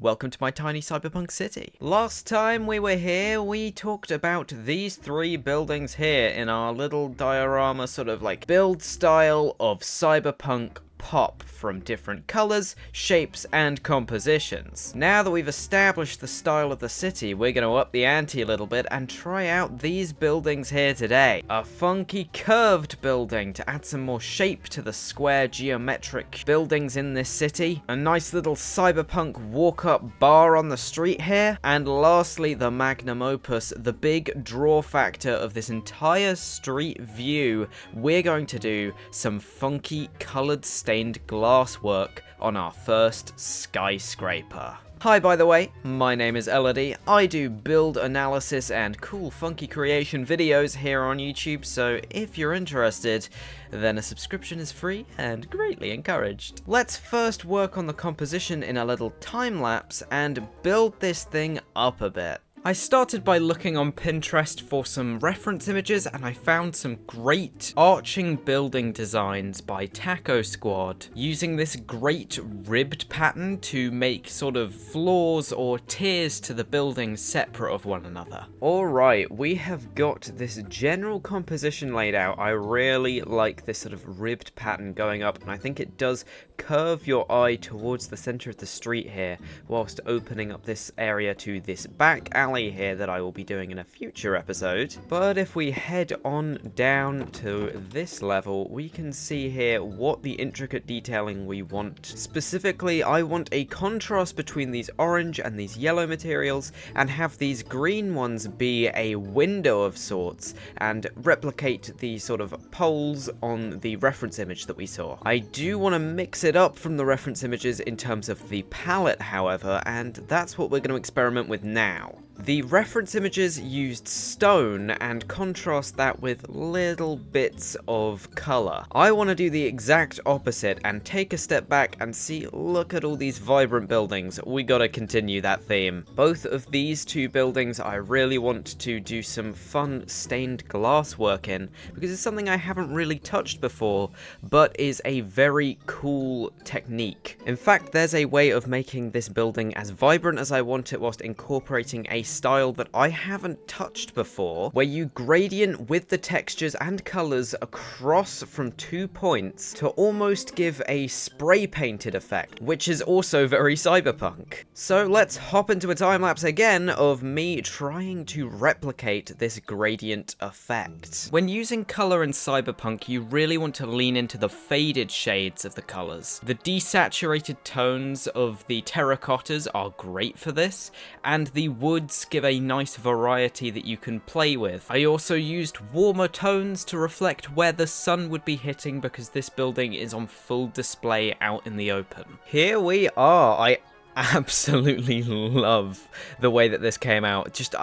Welcome to my tiny cyberpunk city. Last time we were here, we talked about these three buildings here in our little diorama sort of like build style of cyberpunk pop from different colors, shapes, and compositions. Now that we've established the style of the city, we're going to up the ante a little bit and try out these buildings here today. A funky curved building to add some more shape to the square geometric buildings in this city. A nice little cyberpunk walk-up bar on the street here. And lastly, the magnum opus, the big draw factor of this entire street view. We're going to do some funky colored stained glass work on our first skyscraper. Hi, by the way, my name is Elodie. I do build analysis and cool funky creation videos here on YouTube, so if you're interested, then a subscription is free and greatly encouraged. Let's first work on the composition in a little time lapse and build this thing up a bit. I started by looking on Pinterest for some reference images, and I found some great arching building designs by Taco Squad, using this great ribbed pattern to make sort of floors or tiers to the buildings separate of one another. Alright, we have got this general composition laid out. I really like this sort of ribbed pattern going up, and I think it does curve your eye towards the center of the street here, whilst opening up this area to this back alley here that I will be doing in a future episode. But if we head on down to this level, we can see here what the intricate detailing we want. Specifically, I want a contrast between these orange and these yellow materials, and have these green ones be a window of sorts, and replicate the sort of poles on the reference image that we saw. I do want to mix it up from the reference images in terms of the palette, however, and that's what we're going to experiment with now. The reference images used stone and contrast that with little bits of color. I want to do the exact opposite and take a step back and see, look at all these vibrant buildings. We gotta continue that theme. Both of these two buildings I really want to do some fun stained glass work in, because it's something I haven't really touched before, but is a very cool technique. In fact, there's a way of making this building as vibrant as I want it whilst incorporating a style that I haven't touched before, where you gradient with the textures and colors across from 2 points to almost give a spray painted effect, which is also very cyberpunk. So let's hop into a time lapse again of me trying to replicate this gradient effect. When using color in cyberpunk, you really want to lean into the faded shades of the colors. The desaturated tones of the terracottas are great for this, and the woods give a nice variety that you can play with. I also used warmer tones to reflect where the sun would be hitting, because this building is on full display out in the open. Here we are. I absolutely love the way that this came out. Just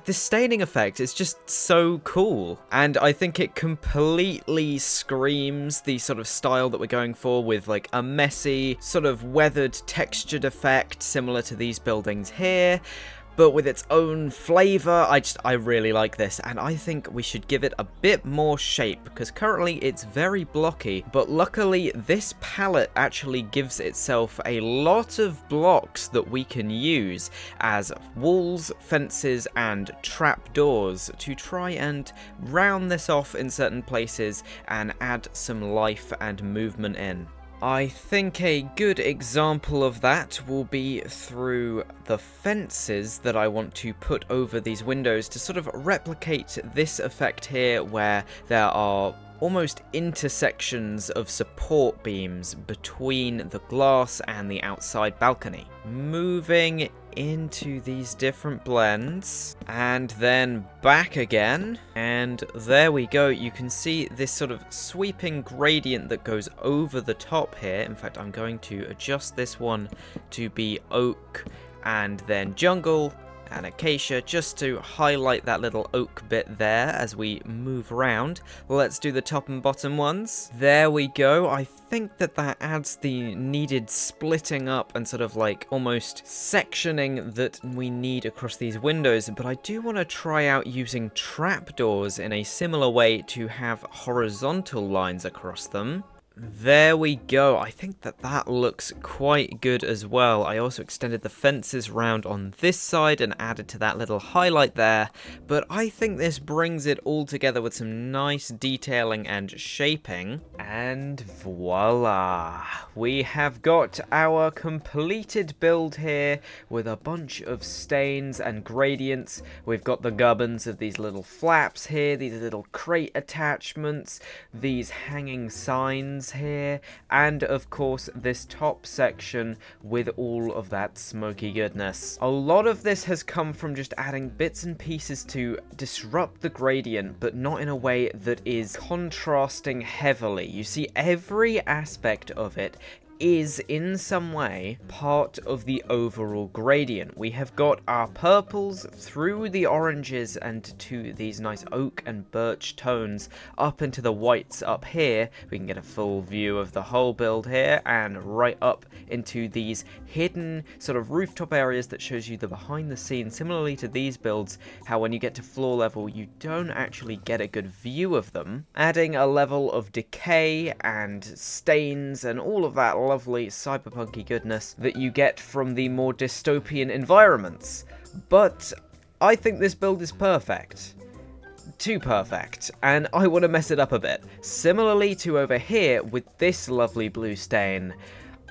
the staining effect is just so cool, and I think it completely screams the sort of style that we're going for, with like a messy sort of weathered textured effect similar to these buildings here, but with its own flavor. I really like this, and I think we should give it a bit more shape, because currently it's very blocky, but luckily this palette actually gives itself a lot of blocks that we can use as walls, fences, and trapdoors to try and round this off in certain places and add some life and movement in. I think a good example of that will be through the fences that I want to put over these windows to sort of replicate this effect here, where there are almost intersections of support beams between the glass and the outside balcony. Moving into these different blends and then back again, and there we go. You can see this sort of sweeping gradient that goes over the top here. In fact, I'm going to adjust this one to be oak and then jungle and acacia, just to highlight that little oak bit there as we move around. Let's do the top and bottom ones. There we go. I think that adds the needed splitting up and sort of like almost sectioning that we need across these windows, but I do want to try out using trapdoors in a similar way to have horizontal lines across them. There we go. I think that that looks quite good as well. I also extended the fences round on this side and added to that little highlight there. But I think this brings it all together with some nice detailing and shaping. And voila! We have got our completed build here with a bunch of stains and gradients. We've got the gubbins of these little flaps here, these little crate attachments, these hanging signs here, and of course this top section with all of that smoky goodness. A lot of this has come from just adding bits and pieces to disrupt the gradient, but not in a way that is contrasting heavily. You see, every aspect of it is in some way part of the overall gradient. We have got our purples through the oranges and to these nice oak and birch tones up into the whites up here. We can get a full view of the whole build here, and right up into these hidden sort of rooftop areas that shows you the behind the scenes, similarly to these builds, how when you get to floor level you don't actually get a good view of them, adding a level of decay and stains and all of that lovely cyberpunky goodness that you get from the more dystopian environments. But I think this build is perfect. Too perfect, and I want to mess it up a bit. Similarly to over here with this lovely blue stain,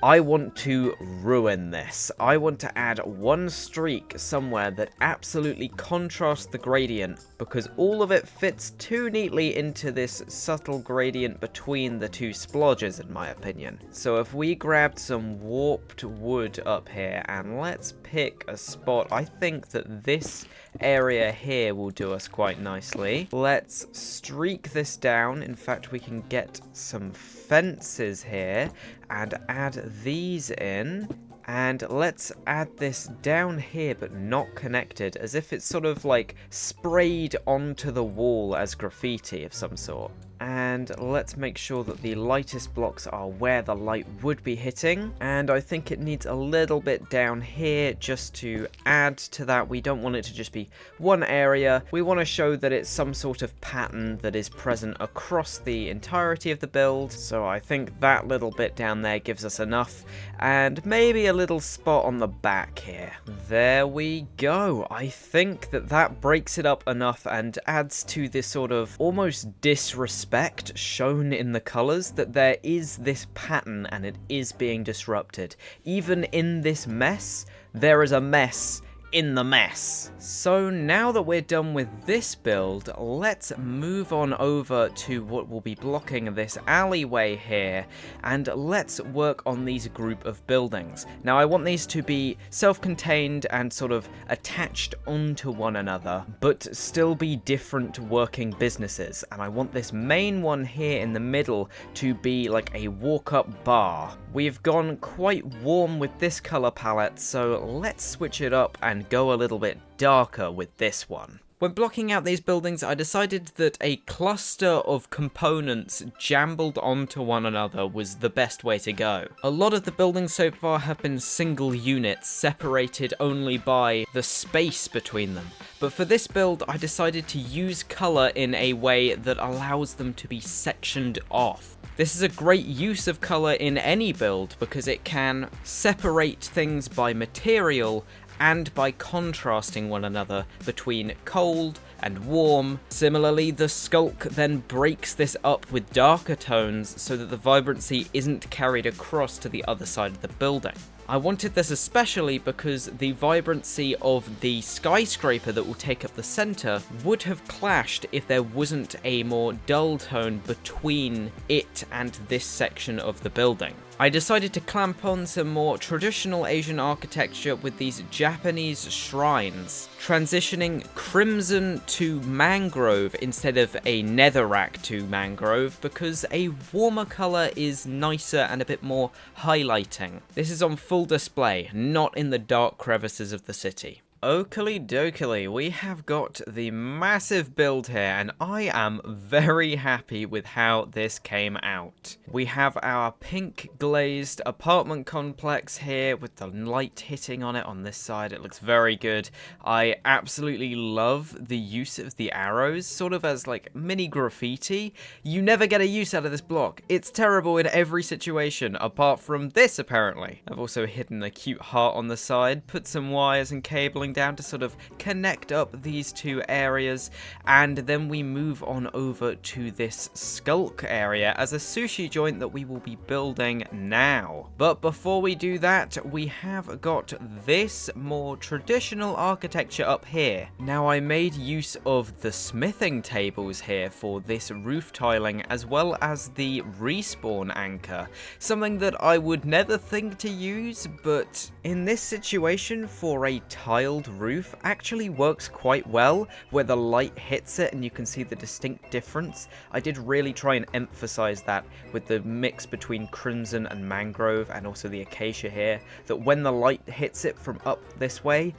I want to ruin this. I want to add one streak somewhere that absolutely contrasts the gradient, because all of it fits too neatly into this subtle gradient between the two splodges, in my opinion. So if we grabbed some warped wood up here, and let's pick a spot, I think that this area here will do us quite nicely. Let's streak this down. In fact, we can get some fences here and add these in. And let's add this down here, but not connected, as if it's sort of like sprayed onto the wall as graffiti of some sort. And let's make sure that the lightest blocks are where the light would be hitting. And I think it needs a little bit down here just to add to that. We don't want it to just be one area. We want to show that it's some sort of pattern that is present across the entirety of the build. So I think that little bit down there gives us enough. And maybe a little spot on the back here. There we go. I think that that breaks it up enough and adds to this sort of almost disrespect shown in the colors, that there is this pattern and it is being disrupted. Even in this mess, there is a mess in the mess. So now that we're done with this build, let's move on over to what will be blocking this alleyway here, and let's work on these group of buildings. Now I want these to be self-contained and sort of attached onto one another, but still be different working businesses. And I want this main one here in the middle to be like a walk-up bar. We've gone quite warm with this color palette, so let's switch it up and go a little bit darker with this one. When blocking out these buildings, I decided that a cluster of components jumbled onto one another was the best way to go. A lot of the buildings so far have been single units, separated only by the space between them. But for this build, I decided to use color in a way that allows them to be sectioned off. This is a great use of color in any build because it can separate things by material and by contrasting one another between cold and warm. Similarly, the sculk then breaks this up with darker tones so that the vibrancy isn't carried across to the other side of the building. I wanted this especially because the vibrancy of the skyscraper that will take up the center would have clashed if there wasn't a more dull tone between it and this section of the building. I decided to clamp on some more traditional Asian architecture with these Japanese shrines, transitioning crimson to mangrove instead of a netherrack to mangrove because a warmer color is nicer and a bit more highlighting. This is on full display, not in the dark crevices of the city. Oakley dokily, we have got the massive build here, and I am very happy with how this came out. We have our pink glazed apartment complex here with the light hitting on it on this side. It looks very good. I absolutely love the use of the arrows, sort of as like mini graffiti. You never get a use out of this block. It's terrible in every situation, apart from this apparently. I've also hidden a cute heart on the side, put some wires and cabling down to sort of connect up these two areas, and then we move on over to this skulk area as a sushi joint that we will be building now. But before we do that, we have got this more traditional architecture up here. Now, I made use of the smithing tables here for this roof tiling, as well as the respawn anchor, something that I would never think to use, but in this situation for a tiled roof actually works quite well, where the light hits it and you can see the distinct difference. I did really try and emphasize that with the mix between crimson and mangrove and also the acacia here, that when the light hits it from up this way,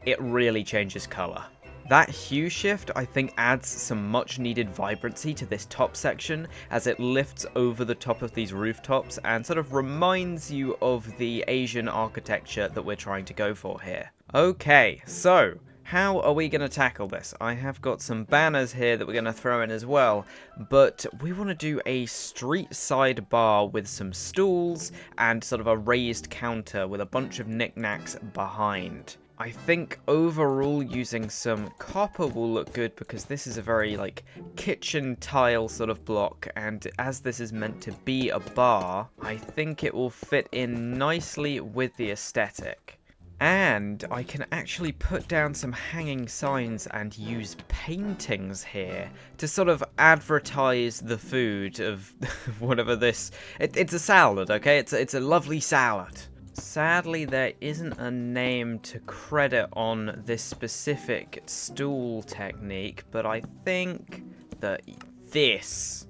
it really changes color. That hue shift, I think, adds some much needed vibrancy to this top section as it lifts over the top of these rooftops and sort of reminds you of the Asian architecture that we're trying to go for here. Okay, so how are we going to tackle this? I have got some banners here that we're going to throw in as well, but we want to do a streetside bar with some stools and sort of a raised counter with a bunch of knickknacks behind. I think overall using some copper will look good because this is a very like kitchen tile sort of block, and as this is meant to be a bar, I think it will fit in nicely with the aesthetic. And I can actually put down some hanging signs and use paintings here to sort of advertise the food of whatever this... It's a salad, okay? It's a lovely salad. Sadly, there isn't a name to credit on this specific stool technique, but I think that this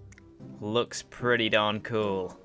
looks pretty darn cool.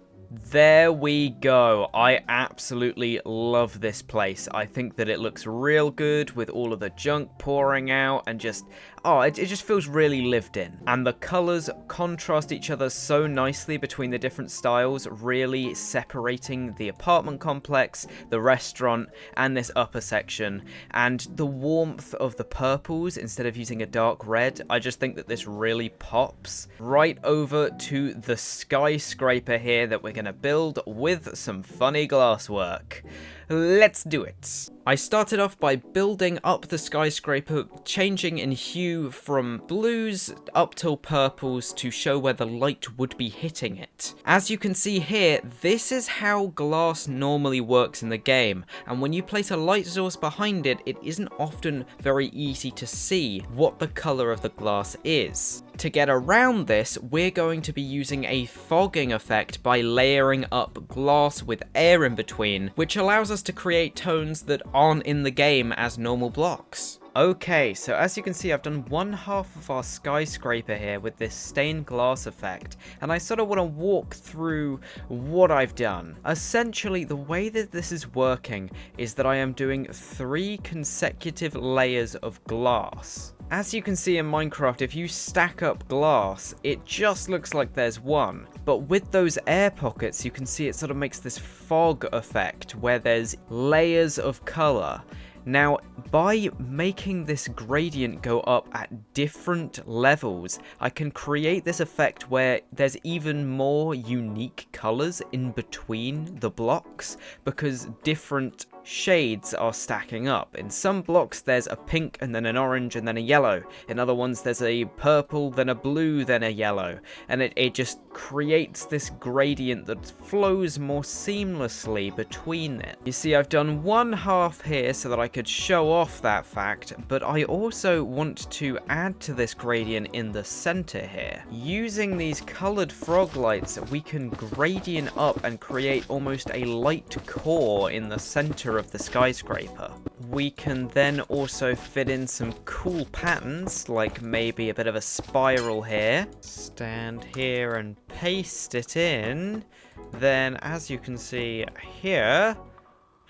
There we go. I absolutely love this place. I think that it looks real good with all of the junk pouring out and just... oh, it just feels really lived in. And the colors contrast each other so nicely between the different styles, really separating the apartment complex, the restaurant, and this upper section. And the warmth of the purples instead of using a dark red, I just think that this really pops. Right over to the skyscraper here that we're going to build with some funny glasswork. Let's do it. I started off by building up the skyscraper, changing in hue from blues up till purples to show where the light would be hitting it. As you can see here, this is how glass normally works in the game, and when you place a light source behind it, it isn't often very easy to see what the color of the glass is. To get around this, we're going to be using a fogging effect by layering up glass with air in between, which allows us to create tones that aren't in the game as normal blocks. Okay, so as you can see, I've done one half of our skyscraper here with this stained glass effect, and I sort of want to walk through what I've done. Essentially, the way that this is working is that I am doing 3 consecutive layers of glass. As you can see in Minecraft, if you stack up glass, it just looks like there's one. But with those air pockets, you can see it sort of makes this fog effect where there's layers of color. Now, by making this gradient go up at different levels, I can create this effect where there's even more unique colors in between the blocks because different shades are stacking up. In some blocks there's a pink and then an orange and then a yellow. In other ones there's a purple, then a blue, then a yellow. And it just creates this gradient that flows more seamlessly between it. You see, I've done one half here so that I could show off that fact, but I also want to add to this gradient in the center here. Using these colored frog lights, we can gradient up and create almost a light core in the center of the skyscraper. We can then also fit in some cool patterns, like maybe a bit of a spiral here. Stand here and paste it in. Then, as you can see here,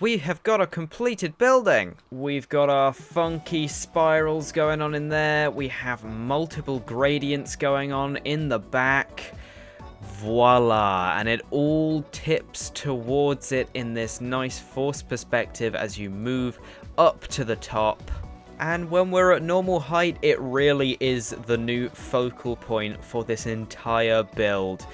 we have got a completed building. We've got our funky spirals going on in there. We have multiple gradients going on in the back. Voila, and it all tips towards it in this nice force perspective as you move up to the top. And when we're at normal height, it really is the new focal point for this entire build.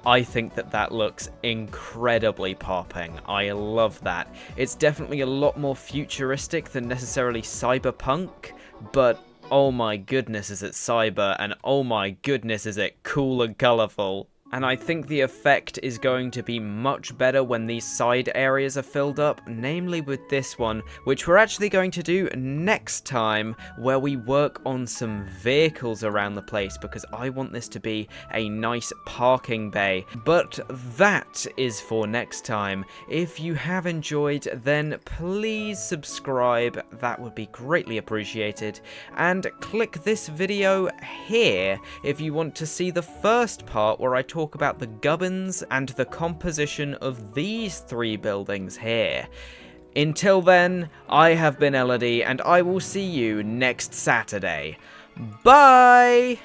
I think that looks incredibly popping. I love that. It's definitely a lot more futuristic than necessarily cyberpunk, but oh my goodness is it cyber, and oh my goodness is it cool and colourful. And I think the effect is going to be much better when these side areas are filled up, namely with this one, which we're actually going to do next time, where we work on some vehicles around the place, because I want this to be a nice parking bay. But that is for next time. If you have enjoyed, then please subscribe, that would be greatly appreciated, and click this video here if you want to see the first part where I talk about the gubbins and the composition of these 3 buildings here. Until then, I have been Elodie, and I will see you next Saturday. Bye!